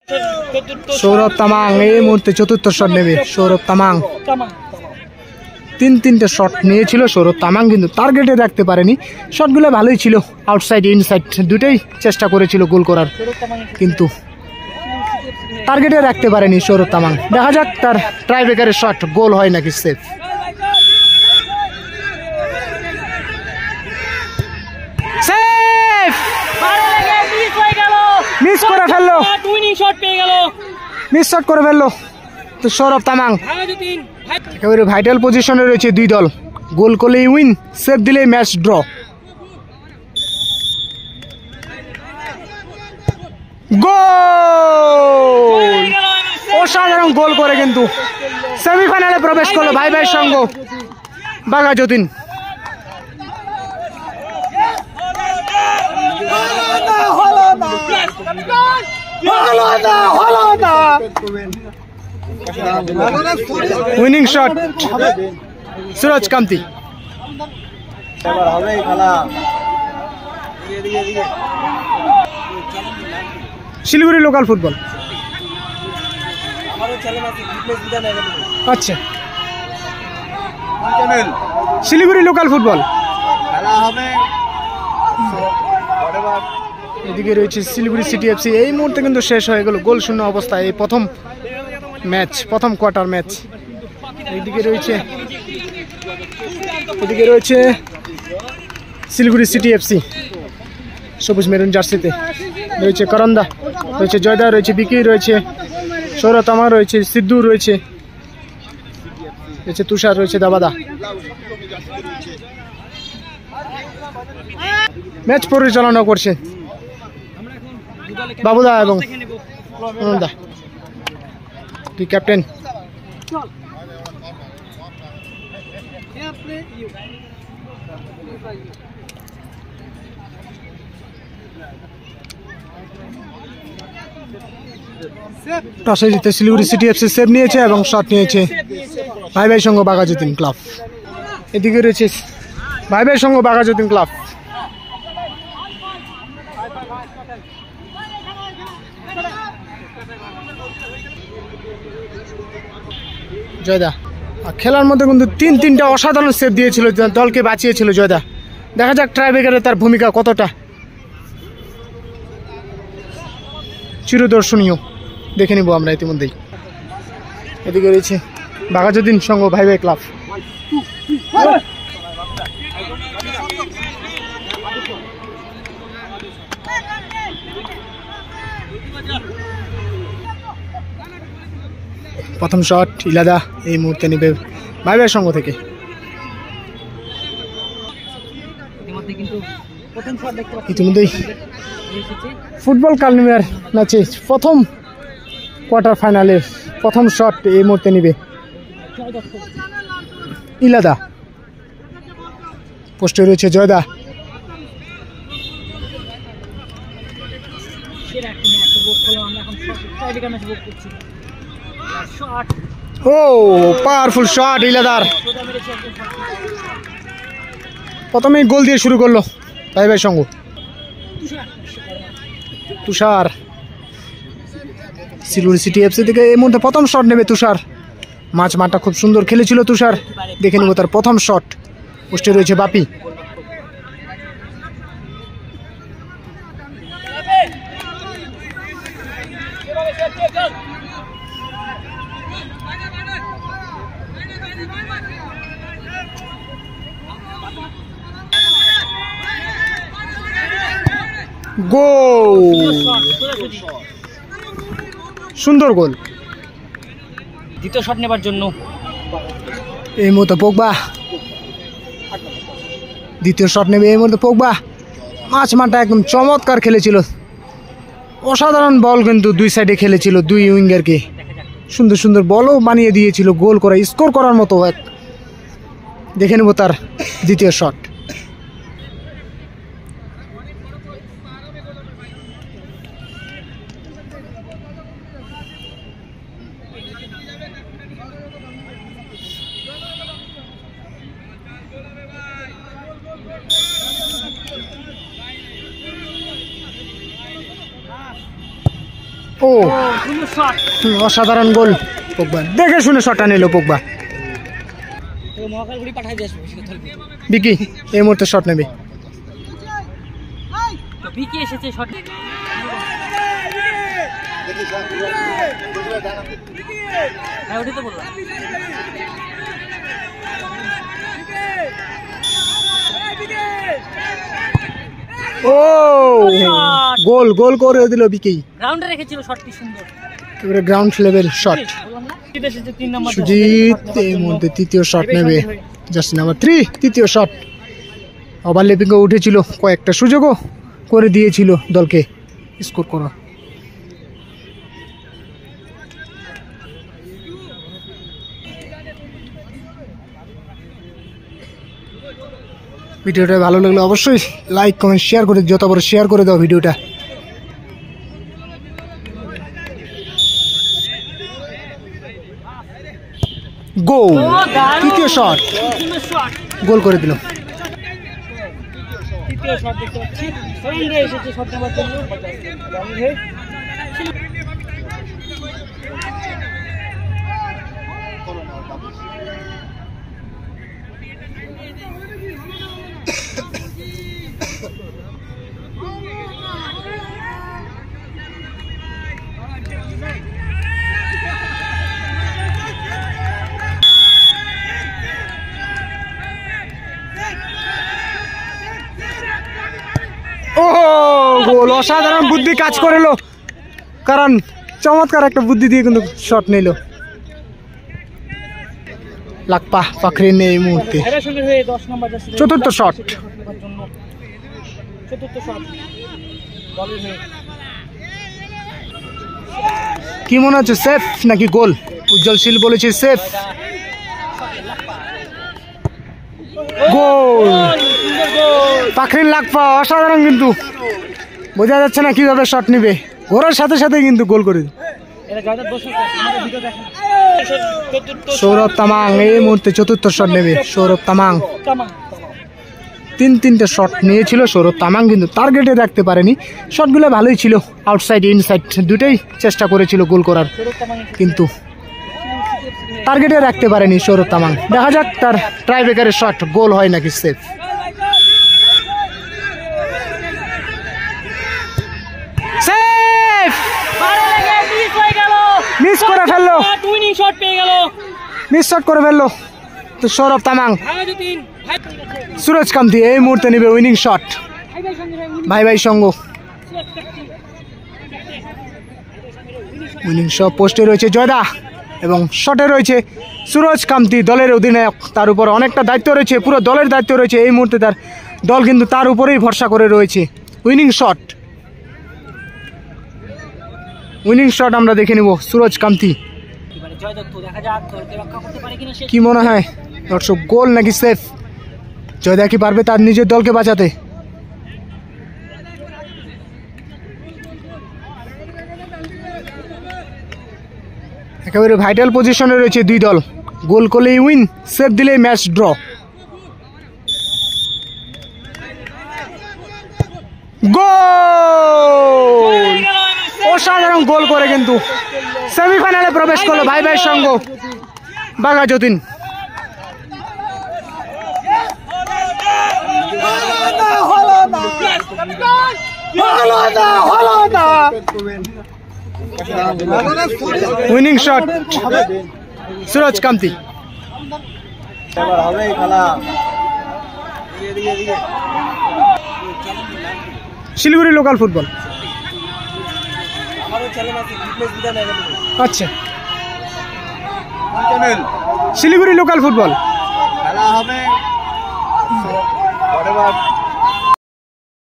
সৌরভ তামাং এই মুহূর্তে চতুর্থ শট নেবে। সৌরভ তামাং তিনটে শট নিয়েছিল সৌরভ তামাং, কিন্তু টার্গেটে রাখতে পারেনি। শটগুলো ভালোই ছিল, আউটসাইড ইনসাইড দুটোই চেষ্টা করেছিল গোল করার, কিন্তু টার্গেটে রাখতে পারেনি সৌরভ তামাং। দেখা যাক তার ট্রাইব্রেকারের শট গোল হয় নাকি সেফ। মিস করে ফেললো, মিস শট করে ফেললো তো সৌরভ তামাং। একেবারে ভাইটাল পজিশনে রয়েছে দুই দল, গোল করলেই উইন, সেভ দিলেই ম্যাচ ড্র। গোল, অসাধারণ গোল করে কিন্তু সেমিফাইনালে প্রবেশ করলো ভাই ভাই সঙ্গ Baghajatin. Winning shot Suraj Kanti. Siliguri local football. আচ্ছা, শিলিগুড়ি লোকাল ফুটবল। এদিকে রয়েছে শিলিগুড়ি সিটি এফসি। এই মুহূর্তে কিন্তু শেষ হয়ে গেল গোল শূন্য অবস্থায় এই প্রথম ম্যাচ, প্রথম কোয়ার্টার ম্যাচ। এদিকে রয়েছে শিলিগুড়ি সিটি এফসি সবুজ মেরুন জার্সিতে। রয়েছে করন্দা, রয়েছে জয়দা, রয়েছে বিকি, রয়েছে সৌরভ তামাং, রয়েছে সিদ্ধু, রয়েছে তুষার, রয়েছে দাবাদা। ম্যাচ পরিচালনা করছে বাবুদা এবং অনন্দা, তুই ক্যাপ্টেন। টসে জিতে শিলিগুড়ি সিটি এফসি সেভ নিয়েছে এবং শট নিয়েছে ভাই ভাই সঙ্গ বাঘাযতীন ক্লাব। এদিকে রয়েছে ভাই ভাই সঙ্গ বাঘাযতীন ক্লাব। জয়দা খেলার মধ্যে কিন্তু তিনটা অসাধারণ সেভ দিয়েছিল, দলকে বাঁচিয়েছিল জয়দা। দেখা যাক ট্রাইব্রেকারে তার ভূমিকা কতটা চিরদর্শনীয়, দেখে নিব আমরা ইতিমধ্যেই। এদিকে রয়েছে বাঘাযতীন সঙ্গ ভাই ভাই ক্লাব। প্রথম শট ইলাদা এই মুহূর্তে নেবে ভাই ভাই সঙ্গ থেকে। ইতিমধ্যেই ফুটবল কালনিমার ম্যাচে প্রথম কোয়ার্টার ফাইনালের প্রথম শট এই মুহূর্তে নেবে ইলাদা। পোস্টে রয়েছে জয়দা। ও পাওয়ারফুল শট ইলাদার, প্রথমেই গোল দিয়ে শুরু করলো ভাই ভাই সঙ্গ। তুষার শিলিগুড়ি সিটি এফসি থেকে এই মুহূর্তে প্রথম শট নেবে তুষার। মাঠটা খুব সুন্দর খেলেছিল তুষার, দেখে নেব তার প্রথম শট। পোস্টে রয়েছে বাপি। গোল, সুন্দর গোল। দ্বিতীয় শট নেবার জন্য এই মুহূর্তে পোগবা দ্বিতীয় শট নেবে এই মুহূর্তে পোগবা। মাঠটা একদম চমৎকার খেলেছিল, অসাধারণ বল কিন্তু দুই সাইডে খেলেছিল, দুই উইঙ্গারকে সুন্দর সুন্দর বলও বানিয়ে দিয়েছিল, গোল করা স্কোর করার মতো। দেখে নেব তার দ্বিতীয় শট। ও ও সুন্দর শট। অসাধারণ গোল পোগবা, দেখে শুনে শটটা নিল পোগবা। তো মহাকালগুড়ি পাঠাই দিয়ে আসবো বিকি এই মুহূর্তে শট নেবে। তো বিকি এসেছে শট। হ্যাঁ ওটাই তো বললাম। ও গোল গোল করে দিল বিকি। গ্রাউন্ডে রেখেছিল শটটি সুন্দর। এবারে গ্রাউন্ড লেভেল শট। বললাম না জিত এসেছে 3 নম্বর। সুজিত এই মুহূর্তে তৃতীয় শট নেবে, জাস্ট নাম্বার 3 তৃতীয় শট। ওভারল্যাপিংয়ে উঠেছিল, কয়েকটা সুযোগও করে দিয়েছিল দলকে স্কোর করা। ভিডিওটা ভালো লাগলে অবশ্যই লাইক কমেন্ট শেয়ার করে, যত বড় শেয়ার করে দাও ভিডিওটা। গোল, তৃতীয় শট, সুন্দর শট। গোল করে দিল। তৃতীয় শট দেখতে পাচ্ছি। সরেন্দ্র এসেছে শট নেবার জন্য। ও গোল, অসাধারণ বুদ্ধি কাজ করিল, কারণ চমৎকার একটা বুদ্ধি দিয়ে কিন্তু শট নিল। লাকপা ফাখরিন এই মুহূর্তে এর সঙ্গে হয়ে 10 নম্বর জার্সি চতুর্থ শট। চতুর্থ শট দলের হয়ে। কি মনে হচ্ছে, সেফ নাকি গোল? উজ্জ্বল শীল বলেছে সেফ। গোল, সুন্দর গোল। ফাখরিন লাকপা অসাধারণ, কিন্তু বোঝা যাচ্ছে না কিভাবে শট নিবে, ঘোরার সাথে সাথে কিন্তু গোল করে দিল। এটা জয়দার দোষ আমাদের ভিডিও দেখেন। চতুর্থ সৌরভ তামাং এই মুহূর্তে চতুর্থ শট নেবে। সৌরভ তামাং তামাং। তিনটে শট নিয়েছিল সৌরভ তামাং, কিন্তু টার্গেটে রাখতে পারেনি। শটগুলো ভালোই ছিল, আউটসাইড ইনসাইড দুটোই চেষ্টা করেছিল গোল করার, কিন্তু টার্গেটে রাখতে পারেনি সৌরভ তামাং। দেখা যাক তার ট্রাইব্রেকারের শট গোল হয় নাকি সেফ। সেফ, মিস করে ফেললো, উইনিং শট পেয়ে গেল। মিস শট করে ফেললো তো সৌরভ তামাং। সুরজ কান্তি এই মুহূর্তে নেবে উইনিং শট। ভাই ভাই সঙ্গ উইনিং শট। পোস্টে রয়েছে জয়দা এবং শটে রয়েছে সুরজ কান্তি, দলের অধিনায়ক। তার উপর অনেকটা দায়িত্ব রয়েছে, পুরো দলের দায়িত্ব রয়েছে এই মুহূর্তে। তার দল কিন্তু তার উপরেই ভরসা করে রয়েছে। উইনিং শট, উইনিং শট আমরা দেখে নেব সুরজ কান্তি। কি মনে হয় দর্শক, গোল নাকি সেফ? জয়দা কি পারবে তার নিজের দলকে বাঁচাতে? একেবারে ভাইটাল পজিশনে রয়েছে দুই দল। গোল করলেই উইন, সেফ দিলেই ম্যাচ ড্র। গোল, অসাধারণ গোল করে কিন্তু সেমিফাইনালে প্রবেশ করলো ভাই ভাই সঙ্গ Bagha Jatin. Winning shot Suraj Kanti. Siliguri local football. আচ্ছা, শিলিগুড়ি লোকাল ফুটবল খেলা হবে